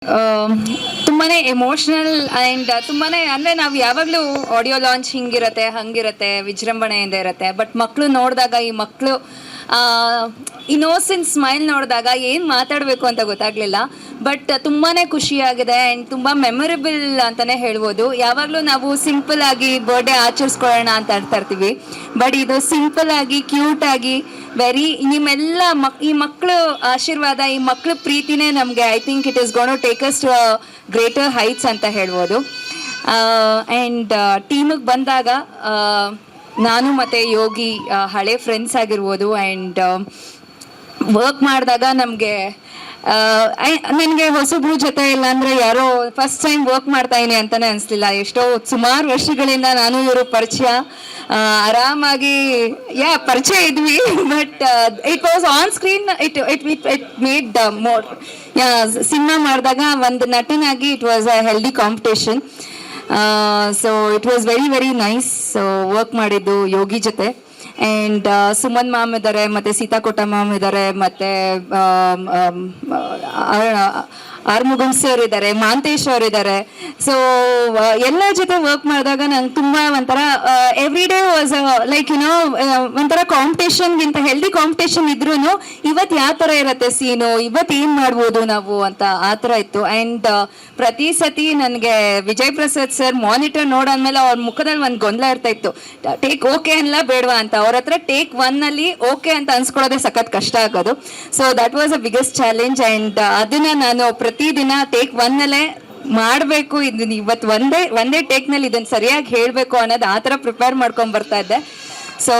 ತುಂಬಾನೇ emotional and ತುಂಬಾನೇ ಅಂದರೆ ನಾವು ಯಾವಾಗಲೂ ಆಡಿಯೋ ಲಾಂಚ್ ಹಿಂಗಿರುತ್ತೆ ಹಂಗಿರುತ್ತೆ ವಿಜೃಂಭಣೆಯಿಂದ ಇರುತ್ತೆ. ಬಟ್ ಮಕ್ಕಳು ನೋಡಿದಾಗ ಈ ಮಕ್ಕಳು ಇನ್ನೋಸೆಂಟ್ ಸ್ಮೈಲ್ ನೋಡಿದಾಗ ಏನು ಮಾತಾಡಬೇಕು ಅಂತ ಗೊತ್ತಾಗಲಿಲ್ಲ. ಬಟ್ ತುಂಬಾ ಖುಷಿಯಾಗಿದೆ ಆ್ಯಂಡ್ ತುಂಬ ಮೆಮೊರೇಬಲ್ ಅಂತಲೇ ಹೇಳ್ಬೋದು. ಯಾವಾಗಲೂ ನಾವು ಸಿಂಪಲ್ ಆಗಿ ಬರ್ಡೇ ಆಚರಿಸ್ಕೊಳ್ಳೋಣ ಅಂತ ಆಡ್ತಾ ಇರ್ತೀವಿ. ಬಟ್ ಇದು ಸಿಂಪಲ್ ಆಗಿ ಕ್ಯೂಟ್ ಆಗಿ ವೆರಿ ನಿಮ್ಮೆಲ್ಲ ಈ ಮಕ್ಕಳು ಆಶೀರ್ವಾದ, ಈ ಮಕ್ಕಳು ಪ್ರೀತಿನೇ ನಮಗೆ I think it is going to take us to greater heights ಅಂತ ಹೇಳ್ಬೋದು. ಆ್ಯಂಡ್ ಟೀಮಿಗೆ ಬಂದಾಗ ನಾನು ಮತ್ತು ಯೋಗಿ ಹಳೆ ಫ್ರೆಂಡ್ಸ್ ಆಗಿರ್ಬೋದು. ಆ್ಯಂಡ್ ವರ್ಕ್ ಮಾಡಿದಾಗ ನನಗೆ ಹೊಸಬ್ರು ಜೊತೆ ಇಲ್ಲ ಅಂದರೆ ಯಾರೋ ಫಸ್ಟ್ ಟೈಮ್ ವರ್ಕ್ ಮಾಡ್ತಾ ಇದೀನಿ ಅಂತಲೇ ಅನಿಸ್ಲಿಲ್ಲ. ಎಷ್ಟೋ ಸುಮಾರು ವರ್ಷಗಳಿಂದ ನಾನು ಇವರು ಪರಿಚಯ, ಆರಾಮಾಗಿ ಪರಿಚಯ ಇದ್ವಿ. But it was on screen, it made more. Cinema ಮಾಡಿದಾಗ ಒಂದು ನಟನಾಗಿ it was a healthy competition. So it was very very nice work ಮಾಡಿದ್ದು ಯೋಗಿ ಜೊತೆ. ಆ್ಯಂಡ್ ಸುಮನ್ ಮ್ಯಾಮ್ ಇದ್ದಾರೆ, ಮತ್ತು ಸೀತಾಕೋಟ ಮ್ಯಾಮ್ ಇದ್ದಾರೆ, ಮತ್ತು ಆರ್ಮುಗಂ ಸರ್ ಇದ್ದಾರೆ, ಮಾಂತೇಶ್ ಅವರು ಇದ್ದಾರೆ. ಸೊ ಎಲ್ಲ ಜೊತೆ ವರ್ಕ್ ಮಾಡಿದಾಗ ನಂಗೆ ತುಂಬ ಒಂಥರ ಎವ್ರಿ ಡೇ ವಾಸ್ ಲೈಕ್ ಒಂಥರ ಕಾಂಪಿಟೇಷನ್ಗಿಂತ ಹೆಲ್ದಿ ಕಾಂಪಿಟೇಷನ್ ಇದ್ರೂ ಇವತ್ತು ಯಾವ ಥರ ಇರುತ್ತೆ ಸೀನು, ಇವತ್ತು ಏನು ಮಾಡ್ಬೋದು ನಾವು ಅಂತ ಆ ಥರ ಇತ್ತು. ಆ್ಯಂಡ್ ಪ್ರತಿ ಸತಿ ನನಗೆ ವಿಜಯ್ ಪ್ರಸಾದ್ ಸರ್ ಮಾನಿಟರ್ ನೋಡಾದ್ಮೇಲೆ ಅವ್ರ ಮುಖದಲ್ಲಿ ಒಂದು ಗೊಂದಲ ಇರ್ತಾ ಇತ್ತು, ಟೇಕ್ ಓಕೆ ಅಲ್ಲ ಬೇಡವಾ ಅಂತ. ಅವ್ರ ಹತ್ರ ಟೇಕ್ ಒನ್ನಲ್ಲಿ ಓಕೆ ಅಂತ ಅನ್ಸ್ಕೊಳ್ಳೋದೇ ಸಖತ್ ಕಷ್ಟ ಆಗೋದು. So that was a biggest challenge. And ಅದನ್ನ ನಾನು ಪ್ರತಿದಿನ ಟೇಕ್ ಒನ್ನಲ್ಲೇ ಮಾಡಬೇಕು, ಇದನ್ನ ಇವತ್ತು ಒಂದೇ ಟೇಕ್ನಲ್ಲಿ ಇದನ್ನು ಸರಿಯಾಗಿ ಹೇಳಬೇಕು ಅನ್ನೋದು ಆ ಥರ ಪ್ರಿಪೇರ್ ಮಾಡ್ಕೊಂಡು ಬರ್ತಾ ಇದ್ದೆ. So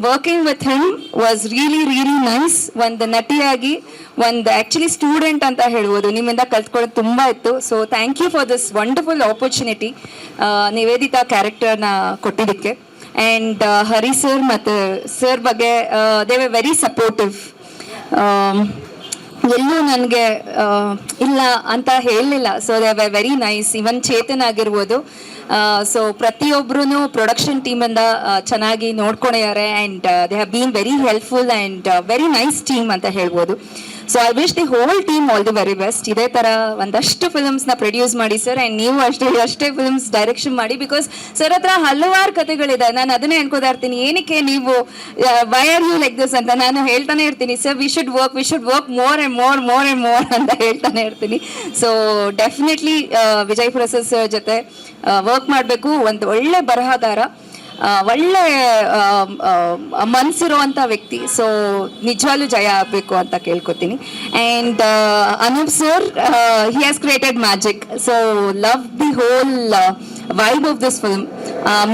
working with him was really really nice. ಒಂದು ನಟಿಯಾಗಿ, ಒಂದು ಆ್ಯಕ್ಚುಲಿ ಸ್ಟೂಡೆಂಟ್ ಅಂತ ಹೇಳ್ಬೋದು, ನಿಮ್ಮಿಂದ ಕಲ್ತ್ಕೊಳ್ಳೋದು ತುಂಬ ಇತ್ತು. So thank you for this wonderful opportunity Nivedita ಕ್ಯಾರೆಕ್ಟರ್ನ ಕೊಟ್ಟಿದ್ದಕ್ಕೆ. ಆ್ಯಂಡ್ ಹರಿ ಸರ್ ಮತ್ತು ಸರ್ ಬಗ್ಗೆ ದೇ ವರ್ ವೆರಿ ಸಪೋರ್ಟಿವ್. ಎಲ್ಲೂ ನನಗೆ ಇಲ್ಲ ಅಂತ ಹೇಳಲಿಲ್ಲ. So they were very nice. Even Chetan ಆಗಿರ್ಬೋದು. ಸೊ ಪ್ರತಿಯೊಬ್ಬರೂ ಪ್ರೊಡಕ್ಷನ್ ಟೀಮಿಂದ ಚೆನ್ನಾಗಿ ನೋಡ್ಕೊಂಡಿದ್ದಾರೆ. And they have been very helpful and very nice team ಅಂತ ಹೇಳ್ಬೋದು. So I wish the whole team all the very best. ಇದೇ ಥರ ಒಂದಷ್ಟು ಫಿಲ್ಮ್ಸ್ನ ಪ್ರೊಡ್ಯೂಸ್ ಮಾಡಿ ಸರ್. ಆ್ಯಂಡ್ ನೀವು ಅಷ್ಟೇ ಫಿಲ್ಮ್ಸ್ ಡೈರೆಕ್ಷನ್ ಮಾಡಿ. ಬಿಕಾಸ್ ಸರ್ ಹತ್ರ ಹಲವಾರು ಕಥೆಗಳಿದೆ. ನಾನು ಅದನ್ನೇ ಅನ್ಕೋತಾ ಇರ್ತೀನಿ, ಏನಕ್ಕೆ ನೀವು why are you like this ಅಂತ ನಾನು ಹೇಳ್ತಾನೆ ಇರ್ತೀನಿ. Sir we should work more and more ಅಂತ ಹೇಳ್ತಾನೆ ಇರ್ತೀನಿ. So definitely Vijay Prasad sir ಜೊತೆ ವರ್ಕ್ ಮಾಡಬೇಕು. ಒಂದು ಒಳ್ಳೆ ಬರಹಗಾರ, ಒಳ್ಳೆ ಮನಸ್ಸಿರುವಂಥ ವ್ಯಕ್ತಿ. ಸೊ ನಿಜವಾಗ್ಲೂ ಜಯ ಆಗಬೇಕು ಅಂತ ಕೇಳ್ಕೊತೀನಿ. And Anoop sir, he has created magic. So love the whole vibe of this film.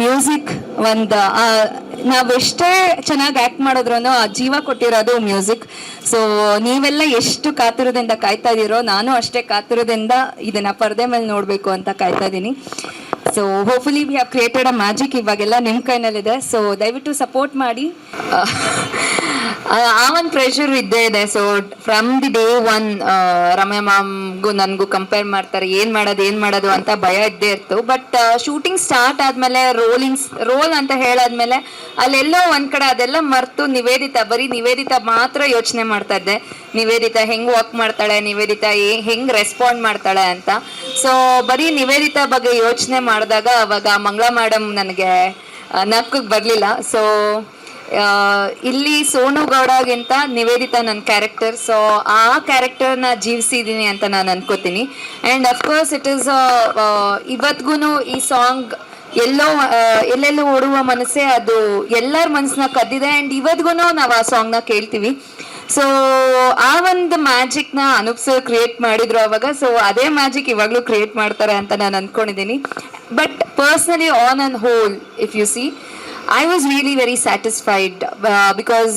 Music ಒಂದು ನಾವೆಷ್ಟೇ ಚೆನ್ನಾಗಿ ಆ್ಯಕ್ಟ್ ಮಾಡಿದ್ರು ಆ ಜೀವ ಕೊಟ್ಟಿರೋದು ಮ್ಯೂಸಿಕ್. ಸೊ ನೀವೆಲ್ಲ ಎಷ್ಟು ಕಾತುರದಿಂದ ಕಾಯ್ತಾ ಇದ್ದೀರೋ, ನಾನು ಅಷ್ಟೇ ಕಾತುರದಿಂದ ಇದನ್ನು ಪರದೆ ಮೇಲೆ ನೋಡಬೇಕು ಅಂತ ಕಾಯ್ತಾ ಇದ್ದೀನಿ. So hopefully we have created a magic. ಇವಾಗೆಲ್ಲ ನಿಮ್ಮ ಕೈನಲ್ಲಿದೆ. ಸೊ ದಯವಿಟ್ಟು ಸಪೋರ್ಟ್ ಮಾಡಿ. ಆ ಒಂದು ಪ್ರೆಷರ್ ಇದ್ದೇ ಇದೆ. So from the day one Ramya ಮ್ಯಾಮ್ಗೂ ನನಗೂ ಕಂಪೇರ್ ಮಾಡ್ತಾರೆ, ಏನು ಮಾಡೋದು ಅಂತ ಭಯ ಇದ್ದೇ ಇತ್ತು. ಬಟ್ ಶೂಟಿಂಗ್ ಸ್ಟಾರ್ಟ್ ಆದಮೇಲೆ ರೋಲ್ ಅಂತ ಹೇಳಾದ್ಮೇಲೆ ಅಲ್ಲೆಲ್ಲೋ ಒಂದು ಕಡೆ ಅದೆಲ್ಲ ಮರೆತು ಬರೀ ನಿವೇದಿತಾ ಮಾತ್ರ ಯೋಚನೆ ಮಾಡ್ತಾ ಇದ್ದೆ. ನಿವೇದಿತಾ ಹೆಂಗೆ ವರ್ಕ್ ಮಾಡ್ತಾಳೆ, ನಿವೇದಿತಾ ಹೆಂಗೆ ರೆಸ್ಪಾಂಡ್ ಮಾಡ್ತಾಳೆ ಅಂತ. ಸೊ ಬರೀ ನಿವೇದಿತಾ ಬಗ್ಗೆ ಯೋಚನೆ ಮಾಡಿದಾಗ ಅವಾಗ ಮಂಗಳಾ ಮೇಡಮ್ ನನಗೆ ನಕ್ಕಕ್ಕೆ ಬರಲಿಲ್ಲ. ಸೊ ಇಲ್ಲಿ ಸೋನು ಗೌಡಗಿಂತ ನಿವೇದಿತಾ ನನ್ನ ಕ್ಯಾರೆಕ್ಟರ್. ಸೊ ಆ ಕ್ಯಾರೆಕ್ಟರ್ನ ಜೀವಿಸಿದ್ದೀನಿ ಅಂತ ನಾನು ಅನ್ಕೋತೀನಿ. ಆ್ಯಂಡ್ ಅಫ್ಕೋರ್ಸ್ ಇಟ್ ಈಸ್ ಇವತ್ತಿಗೂ ಈ ಸಾಂಗ್ ಎಲ್ಲೆಲ್ಲೂ ಓಡುವ ಮನಸ್ಸೇ ಅದು ಎಲ್ಲರ ಮನಸ್ಸನ್ನ ಕದ್ದಿದೆ. ಆ್ಯಂಡ್ ಇವತ್ತಿಗೂ ನಾವು ಆ ಸಾಂಗ್ನ ಕೇಳ್ತೀವಿ. ಸೊ ಆ ಒಂದು ಮ್ಯಾಜಿಕ್ನ ಅನೂಪ್ ಸರ್ ಕ್ರಿಯೇಟ್ ಮಾಡಿದ್ರು ಅವಾಗ. ಸೊ ಅದೇ ಮ್ಯಾಜಿಕ್ ಇವಾಗಲೂ ಕ್ರಿಯೇಟ್ ಮಾಡ್ತಾರೆ ಅಂತ ನಾನು ಅಂದ್ಕೊಂಡಿದ್ದೀನಿ. But personally on and whole if U C I was really very satisfied. Because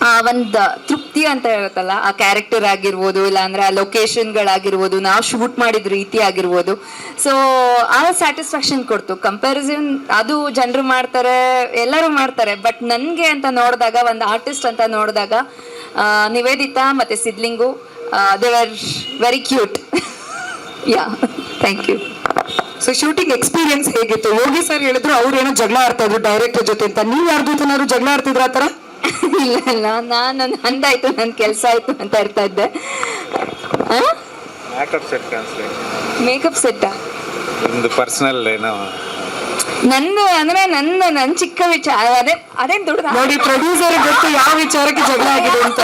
ಆ ಒಂದು ತೃಪ್ತಿ ಅಂತ ಇರುತ್ತಲ್ಲ, ಆ ಕ್ಯಾರೆಕ್ಟರ್ ಆಗಿರ್ಬೋದು, ಇಲ್ಲಾಂದರೆ ಆ ಲೊಕೇಶನ್ಗಳಾಗಿರ್ಬೋದು, ನಾವು ಶೂಟ್ ಮಾಡಿದ ರೀತಿ ಆಗಿರ್ಬೋದು. ಸೊ ಆ ಸ್ಯಾಟಿಸ್ಫ್ಯಾಕ್ಷನ್ ಕೊಡ್ತು. ಕಂಪ್ಯಾರಿಸನ್ ಅದು ಜನರು ಮಾಡ್ತಾರೆ, ಎಲ್ಲರೂ ಮಾಡ್ತಾರೆ. ಬಟ್ ನನಗೆ ಅಂತ ನೋಡಿದಾಗ, ಒಂದು ಆರ್ಟಿಸ್ಟ್ ಅಂತ ನೋಡಿದಾಗ ನಿವೇದಿತಾ ಮತ್ತು Sidlingu they are very cute. Ya, thank you. So shooting experience ಹೇಗಿತ್ತು? ಯೋಗಿ ಸರ್ ಹೇಳಿದ್ರು ಅವ್ರೇನೋ ಜಗಳ ಆಡ್ತಾ ಇದ್ರು ಡೈರೆಕ್ಟರ್ ಜೊತೆ ಅಂತ. ನೀವು ಯಾರ ಜೊತೆನಾದ್ರು ಜಗಳ ಆಡ್ತಿದ್ರ ಆ ಥರ? ಇಲ್ಲ ನಾನು ನಂದಾಯ್ತು, ನನ್ನ ಕೆಲಸ ಆಯ್ತು ಅಂತ ಇರ್ತಾ ಇದ್ದೆ. ಮೇಕಪ್ ಸೆಟ್ ಕಾಣಿಸ್ಲಿ ಮೇಕಪ್ ಸೆಟ್ಟಾ? ನಿಮ್ದು ಪರ್ಸನಲ್ ಏನೋ ನಂದು ಅಂದ್ರೆ ನನ್ನ ಚಿಕ್ಕ ವಿಚಾರ ಅದೇನ್ ದೊಡ್ಡದ ನೋಡಿ ಪ್ರೊಡ್ಯೂಸರ್ ಗೊತ್ತು ಯಾವ ವಿಚಾರಕ್ಕೆ ಜಗಳ ಆಗಿದೆ ಅಂತ.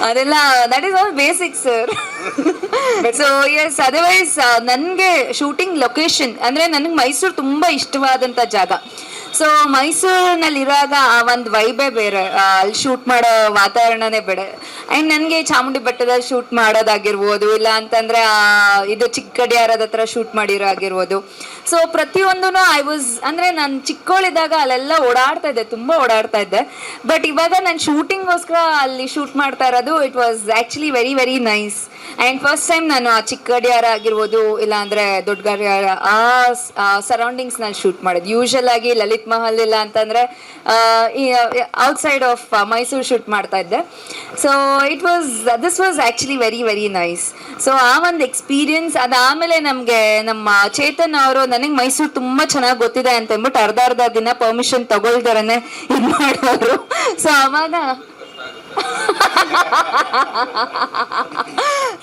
ಅದೆಲ್ಲ that is all basic sir. So yes, otherwise ನನಗೆ ಶೂಟಿಂಗ್ ಲೊಕೇಶನ್ ಅಂದ್ರೆ ನನಗೆ ಮೈಸೂರು ತುಂಬಾ ಇಷ್ಟವಾದಂತ ಜಾಗ. ಸೊ ಮೈಸೂರಿನಲ್ಲಿರುವಾಗ ಆ ಒಂದು ವೈಬೇ ಬೇರೆ, ಅಲ್ಲಿ ಶೂಟ್ ಮಾಡೋ ವಾತಾವರಣನೇ ಬೇರೆ. ಆ್ಯಂಡ್ ನನಗೆ ಚಾಮುಂಡಿ ಬೆಟ್ಟದಲ್ಲಿ ಶೂಟ್ ಮಾಡೋದಾಗಿರ್ಬೋದು, ಇಲ್ಲ ಅಂತಂದರೆ ಇದು ಚಿಕ್ಕಡಿಯಾರದ ಹತ್ರ ಶೂಟ್ ಮಾಡಿರೋ ಆಗಿರ್ಬೋದು. ಸೊ ಪ್ರತಿಯೊಂದೂ ಅಂದರೆ ನಾನು ಚಿಕ್ಕವಳಿದ್ದಾಗ ಅಲ್ಲೆಲ್ಲ ಓಡಾಡ್ತಾ ಇದ್ದೆ, ತುಂಬ ಓಡಾಡ್ತಾ ಇದ್ದೆ. ಬಟ್ ಇವಾಗ ನಾನು ಶೂಟಿಂಗ್ಗೋಸ್ಕರ ಅಲ್ಲಿ ಶೂಟ್ ಮಾಡ್ತಾ ಇರೋದು, it was actually very very nice. And first time ನಾನು ಆ ಚಿಕ್ಕಡಿಯಾರ ಆಗಿರ್ಬೋದು, ಇಲ್ಲ ಅಂದರೆ ದೊಡ್ಡ ಗಡಿಯಾರ ಆ ಸರೌಂಡಿಂಗ್ಸ್ನಲ್ಲಿ ಶೂಟ್ ಮಾಡಿದ್ದು. ಯೂಶಲ್ ಆಗಿ ಲಲಿತ್ ಮಹಲ್ ಇಲ್ಲ ಅಂತಂದರೆ ಔಟ್ಸೈಡ್ ಆಫ್ ಮೈಸೂರು ಶೂಟ್ ಮಾಡ್ತಾ ಇದ್ದೆ. So this was actually very very nice. So ಆ ಒಂದು ಎಕ್ಸ್ಪೀರಿಯನ್ಸ್ ಅದಾದಮೇಲೆ ನಮಗೆ ನಮ್ಮ ಚೇತನ್ ಅವರು ನನಗೆ ಮೈಸೂರು ತುಂಬ ಚೆನ್ನಾಗಿ ಗೊತ್ತಿದೆ ಅಂತ ಅಂದ್ಬಿಟ್ಟು ಅರ್ಧ ದಿನ ಪರ್ಮಿಷನ್ ತಗೊಳ್ದಾರನೆ ಇದು ಮಾಡೋರು. ಸೊ ಆವಾಗ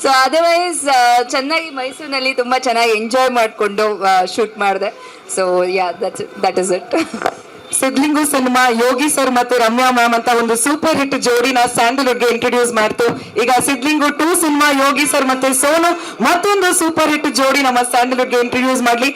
ಸೊ ಅದರ್ವೈಸ್ ಚೆನ್ನಾಗಿ ಮೈಸೂರಿನಲ್ಲಿ ತುಂಬ ಚೆನ್ನಾಗಿ ಎಂಜಾಯ್ ಮಾಡಿಕೊಂಡು ಶೂಟ್ ಮಾಡಿದೆ. So yeah that is it. Sidlingu cinema Yogi sir ಮತ್ತು ರಮ್ಯಾ ಮ್ಯಾಮ್ ಅಂತ ಒಂದು ಸೂಪರ್ ಹಿಟ್ ಜೋಡಿನ ಸ್ಯಾಂಡಲ್ವುಡ್ಗೆ ಇಂಟ್ರೊಡ್ಯೂಸ್ ಮಾಡ್ತು. ಈಗ ಸಿದ್ಲಿಂಗು 2 ಸಿನಿಮಾ ಯೋಗಿ ಸರ್ ಮತ್ತೆ ಸೋನು ಮತ್ತೊಂದು ಸೂಪರ್ ಹಿಟ್ ಜೋಡಿ ನಮ್ಮ ಸ್ಯಾಂಡಲ್ವುಡ್ಗೆ ಇಂಟ್ರೊಡ್ಯೂಸ್ ಮಾಡ್ಲಿ.